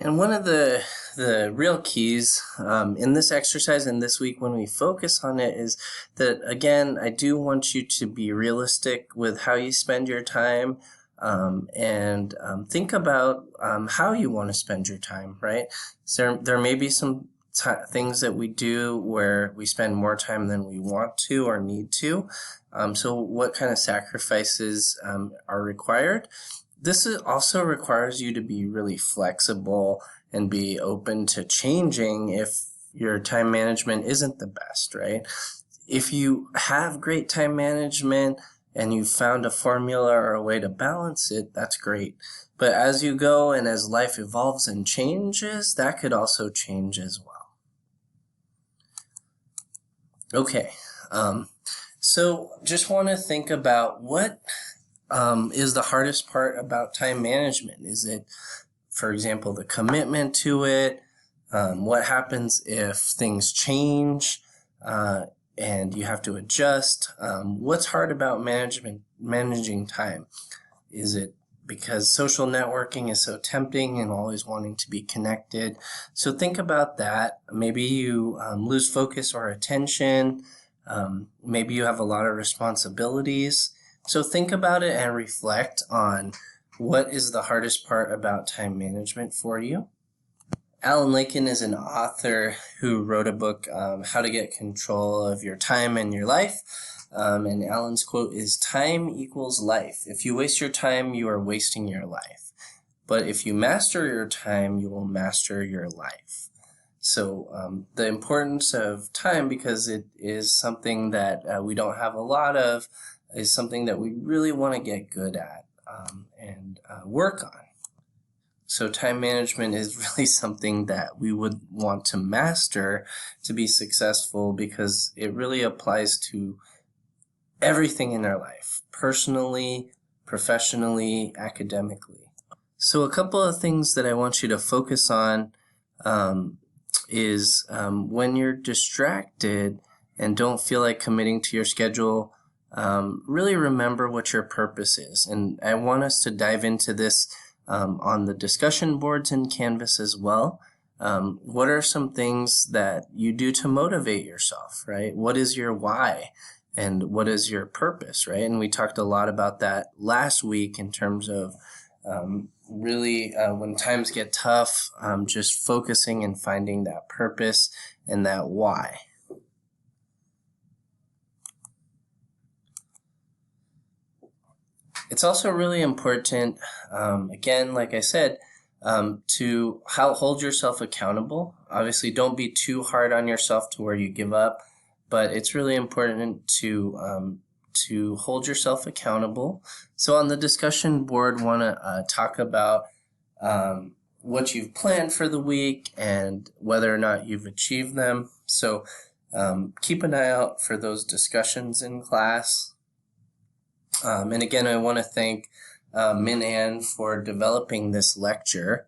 And one of the real keys in this exercise and this week when we focus on it is that, again, I do want you to be realistic with how you spend your time and think about how you want to spend your time, right? So there may be some things that we do where we spend more time than we want to or need to. So what kind of sacrifices are required? This also requires you to be really flexible and be open to changing if your time management isn't the best, right? If you have great time management and you found a formula or a way to balance it, that's great. But as you go and as life evolves and changes, that could also change as well. Okay, so just want to think about what is the hardest part about time management. Is it, for example, the commitment to it? What happens if things change and you have to adjust? What's hard about managing time? Is it because social networking is so tempting and always wanting to be connected? So think about that. Maybe you lose focus or attention. Maybe you have a lot of responsibilities. So think about it and reflect on what is the hardest part about time management for you. Alan Lakin is an author who wrote a book, How to Get Control of Your Time and Your Life. And Alan's quote is, "Time equals life. If you waste your time, you are wasting your life. But if you master your time, you will master your life." So the importance of time, because it is something that we don't have a lot of, is something that we really want to get good at and work on. So time management is really something that we would want to master to be successful, because it really applies to everything in our life, personally, professionally, academically. So a couple of things that I want you to focus on is when you're distracted and don't feel like committing to your schedule, really remember what your purpose is. And I want us to dive into this on the discussion boards in Canvas as well. What are some things that you do to motivate yourself, right? What is your why? And what is your purpose, right? And we talked a lot about that last week in terms of really when times get tough, just focusing and finding that purpose and that why. It's also really important, again, like I said, to hold yourself accountable. Obviously, don't be too hard on yourself to where you give up, but it's really important to hold yourself accountable. So on the discussion board, want to talk about what you've planned for the week and whether or not you've achieved them. So keep an eye out for those discussions in class. And again, I want to thank Min Ann for developing this lecture.